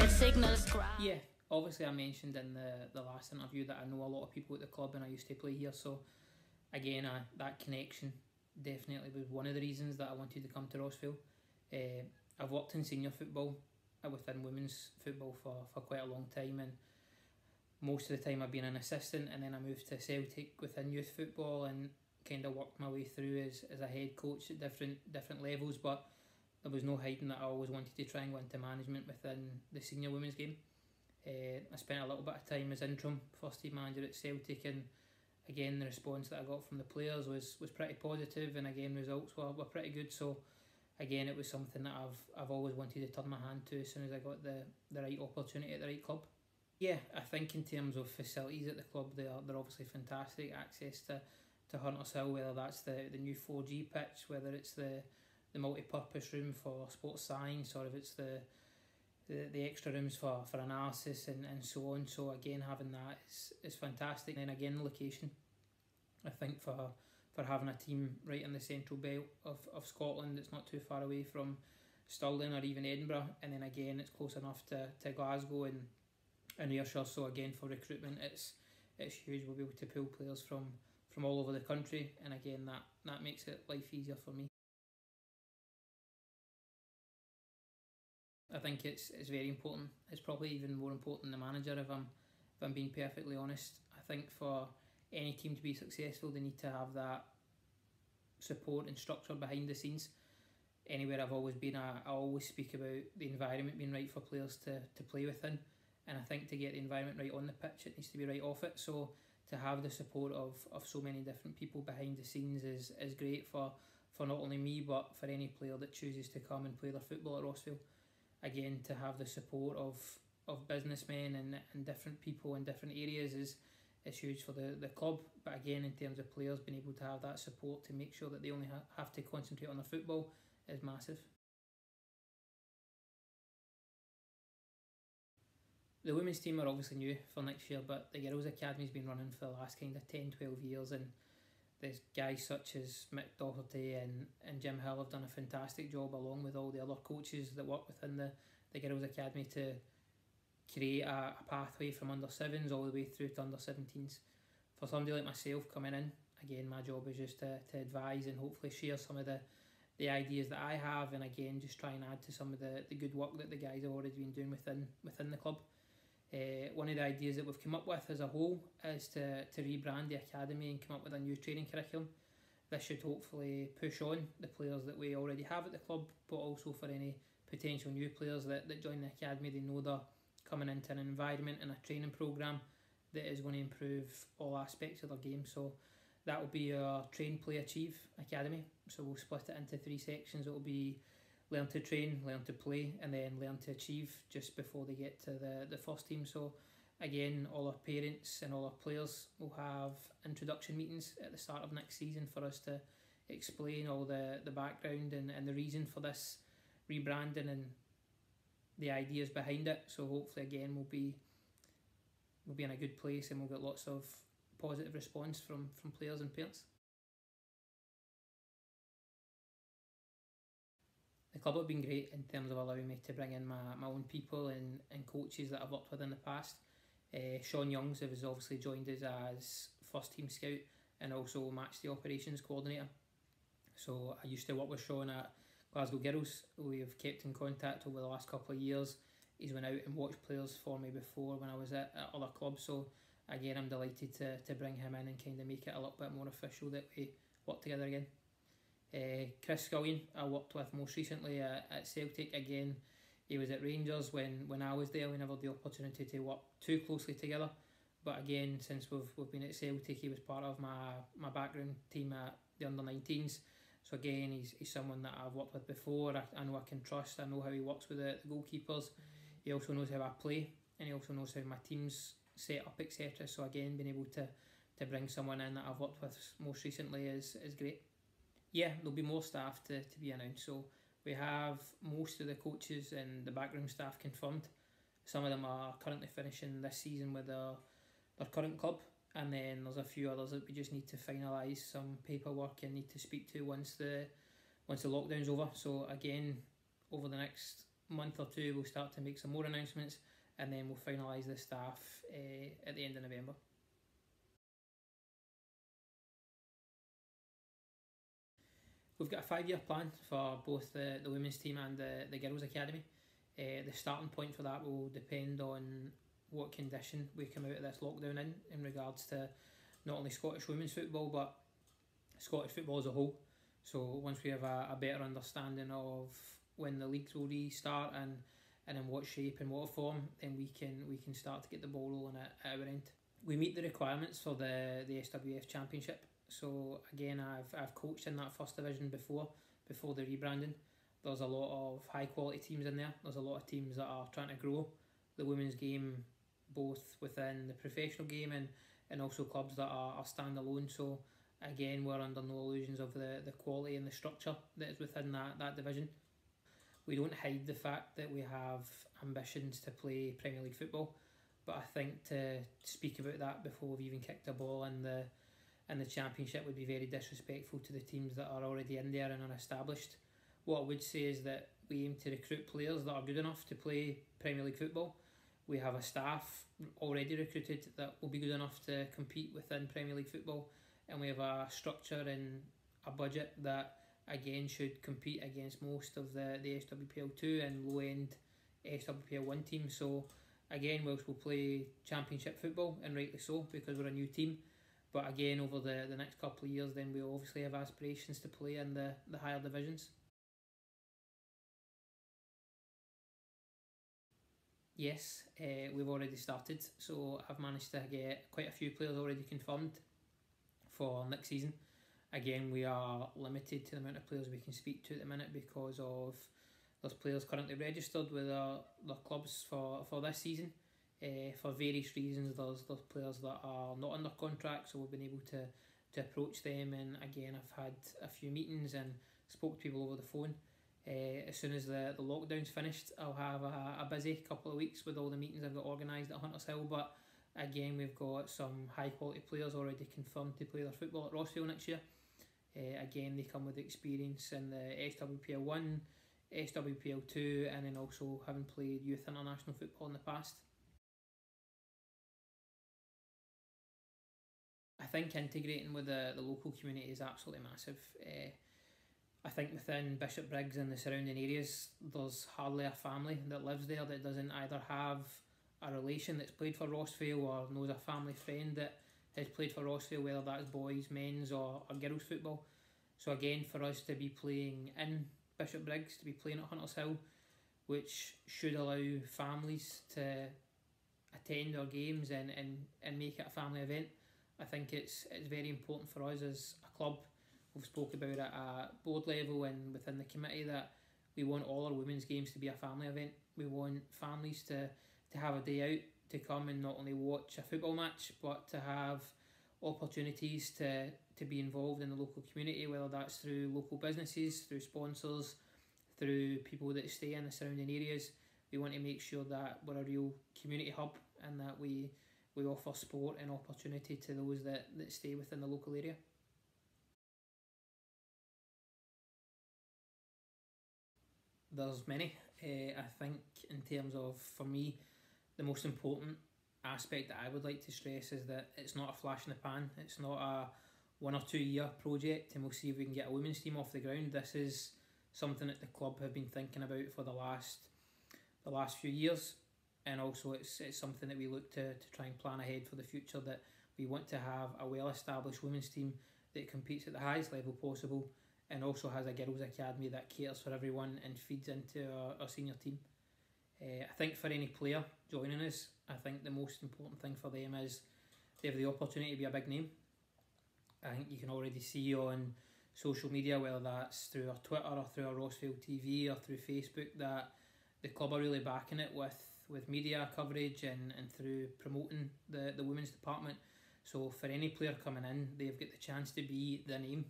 the signals cry. Yeah, obviously I mentioned in the last interview that I know a lot of people at the club and I used to play here, so again that connection definitely was one of the reasons that I wanted to come to Rossvale. I've worked in senior football within women's football for quite a long time, and most of the time I've been an assistant, and then I moved to Celtic within youth football and kind of worked my way through as a head coach at different levels. But there was no hiding that I always wanted to try and go into management within the senior women's game. I spent a little bit of time as interim first team manager at Celtic, and again the response that I got from the players was pretty positive, and again results were pretty good. So again, it was something that I've always wanted to turn my hand to as soon as I got the right opportunity at the right club. Yeah, I think in terms of facilities at the club, they're obviously fantastic. Access to Hunters Hill, whether that's the new 4G pitch, whether it's the multi-purpose room for sports science, or if it's the extra rooms for analysis and so on. So again, having that is fantastic. And then again, the location, I think for having a team right in the central belt of Scotland, it's not too far away from Stirling or even Edinburgh, and then again it's close enough to Glasgow and Ayrshire. So again, for recruitment, it's huge. We'll be able to pull players from all over the country, and again that makes it life easier for me. I think it's very important. It's probably even more important than the manager, if I'm being perfectly honest. I think for any team to be successful, they need to have that support and structure behind the scenes. Anywhere I've always been, I always speak about the environment being right for players to play within, and I think to get the environment right on the pitch, it needs to be right off it. So to have the support of so many different people behind the scenes is great for not only me, but for any player that chooses to come and play their football at Rossvale. Again, to have the support of businessmen and different people in different areas is huge for the club. But again, in terms of players being able to have that support to make sure that they only have to concentrate on their football is massive. The women's team are obviously new for next year, but the Girls Academy's been running for the last kind of 10-12 years, and there's guys such as Mick Doherty and Jim Hill have done a fantastic job, along with all the other coaches that work within the Girls Academy, to create a pathway from under 7s all the way through to under 17s. For somebody like myself coming in, again, my job is just to advise and hopefully share some of the ideas that I have, and again just try and add to some of the good work that the guys have already been doing within the club. One of the ideas that we've come up with as a whole is to rebrand the academy and come up with a new training curriculum. This should hopefully push on the players that we already have at the club, but also for any potential new players that join the academy. They know they're coming into an environment and a training programme that is going to improve all aspects of their game. So that will be our Train, Play, Achieve Academy. So we'll split it into 3 sections. It will be learn to train, learn to play, and then learn to achieve just before they get to the first team. So again, all our parents and all our players will have introduction meetings at the start of next season for us to explain all the background and the reason for this rebranding and the ideas behind it. So hopefully again we'll be in a good place, and we'll get lots of positive response from players and parents. The club have been great in terms of allowing me to bring in my own people and coaches that I've worked with in the past. Sean Youngs has obviously joined us as first team scout and also match the operations coordinator. So I used to work with Sean at Glasgow Girls. We have kept in contact over the last couple of years. He's went out and watched players for me before when I was at other clubs. So again, I'm delighted to bring him in and kind of make it a little bit more official that we work together again. Chris Scullion, I worked with most recently at Celtic. Again, he was at Rangers when I was there. We never had the opportunity to work too closely together. But again, since we've been at Celtic, he was part of my background team at the under-19s. So again, he's someone that I've worked with before. I know I can trust. I know how he works with the goalkeepers. He also knows how I play, and he also knows how my team's set up, etc. So again, being able to bring someone in that I've worked with most recently is great. Yeah, there'll be more staff to be announced. So we have most of the coaches and the backroom staff confirmed. Some of them are currently finishing this season with their current club, and then there's a few others that we just need to finalise some paperwork and need to speak to once the lockdown's over. So again, over the next month or two we'll start to make some more announcements, and then we'll finalise the staff at the end of November. We've got a 5-year plan for both the women's team and the girls' academy. The starting point for that will depend on what condition we come out of this lockdown in regards to not only Scottish women's football but Scottish football as a whole. So once we have a better understanding of when the leagues will restart and in what shape and what form, then we can start to get the ball rolling at our end. We meet the requirements for the SWF Championship. So again, I've coached in that first division before the rebranding. There's a lot of high quality teams in there. There's a lot of teams that are trying to grow the women's game, both within the professional game and also clubs that are standalone. So again, we're under no illusions of the quality and the structure that is within that division. We don't hide the fact that we have ambitions to play Premier League football, but I think to speak about that before we've even kicked a ball in the Championship would be very disrespectful to the teams that are already in there and are established. What I would say is that we aim to recruit players that are good enough to play Premier League football. We have a staff already recruited that will be good enough to compete within Premier League football, and we have a structure and a budget that again should compete against most of the SWPL 2 and low end SWPL 1 teams. So again, whilst we'll play Championship football, and rightly so because we're a new team, but again over the next couple of years then we'll obviously have aspirations to play in the higher divisions. Yes, we've already started, so I've managed to get quite a few players already confirmed for next season. Again, we are limited to the amount of players we can speak to at the minute because of there's players currently registered with their clubs for this season. For various reasons, there's players that are not under contract, so we've been able to approach them, and again I've had a few meetings and spoke to people over the phone. As soon as the lockdown's finished, I'll have a busy couple of weeks with all the meetings I've got organised at Hunters Hill, but again we've got some high quality players already confirmed to play their football at Rossvale next year. Again, they come with experience in the SWPL 1, SWPL 2 and then also having played youth international football in the past. I think integrating with the local community is absolutely massive. I think within Bishopbriggs and the surrounding areas, there's hardly a family that lives there that doesn't either have a relation that's played for Rossvale or knows a family friend that has played for Rossvale, whether that's boys, men's or girls football. So again, for us to be playing in Bishopbriggs, to be playing at Hunters Hill, which should allow families to attend our games and make it a family event, I think it's very important for us as a club. We've spoke about it at board level and within the committee that we want all our women's games to be a family event. We want families to have a day out to come and not only watch a football match but to have opportunities to be involved in the local community, whether that's through local businesses, through sponsors, through people that stay in the surrounding areas. We want to make sure that we're a real community hub and that we offer sport and opportunity to those that stay within the local area. There's many. I think in terms of, for me, the most important aspect that I would like to stress is that it's not a flash in the pan. It's not a 1 or 2 year project and we'll see if we can get a women's team off the ground. This is something that the club have been thinking about for the last few years, and also it's something that we look to try and plan ahead for the future, that we want to have a well established women's team that competes at the highest level possible and also has a girls' academy that caters for everyone and feeds into our senior team. I think for any player joining us, I think the most important thing for them is they have the opportunity to be a big name. I think you can already see on social media, whether that's through our Twitter or through our Rossvale TV or through Facebook, that the club are really backing it with media coverage and through promoting the women's department. So for any player coming in, they've got the chance to be the name.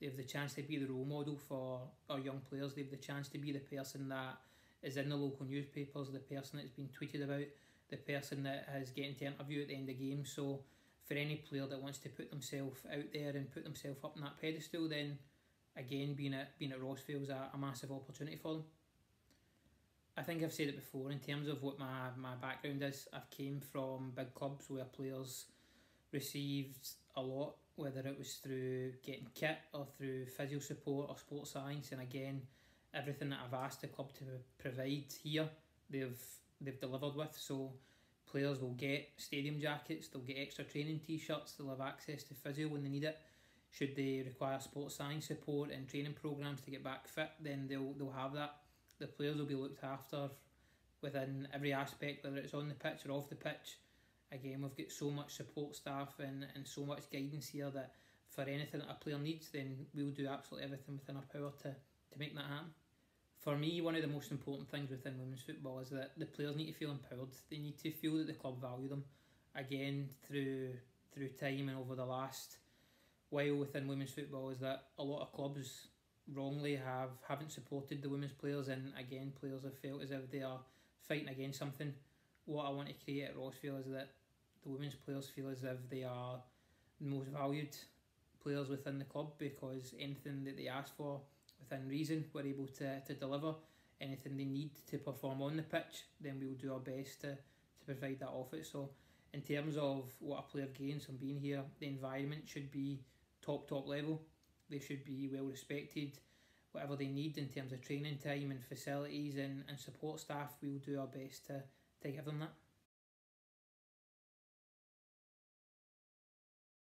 They have the chance to be the role model for our young players. They have the chance to be the person that is in the local newspapers, the person that's been tweeted about, the person that is getting to interview at the end of games. So for any player that wants to put themselves out there and put themselves up on that pedestal, then again being at Rossvale is a massive opportunity for them. I think I've said it before, in terms of what my background is. I've came from big clubs where players received a lot, whether it was through getting kit or through physio support or sports science, and again, everything that I've asked the club to provide here, they've delivered with. So players will get stadium jackets, they'll get extra training t-shirts, they'll have access to physio when they need it. Should they require sports science support and training programs to get back fit, then they'll have that. The players will be looked after within every aspect, whether it's on the pitch or off the pitch. Again, we've got so much support staff and so much guidance here that for anything that a player needs, then we'll do absolutely everything within our power to make that happen. For me, one of the most important things within women's football is that the players need to feel empowered. They need to feel that the club value them. Again, through time and over the last while within women's football, is that a lot of clubs wrongly haven't supported the women's players, and again, players have felt as if they are fighting against something. What I want to create at Rossvale is that the women's players feel as if they are the most valued players within the club, because anything that they ask for within reason, we're able to deliver. Anything they need to perform on the pitch, then we will do our best to provide that off it. So in terms of what a player gains from being here, the environment should be top level. They should be well respected. Whatever they need in terms of training time and facilities and support staff, we will do our best to give them that.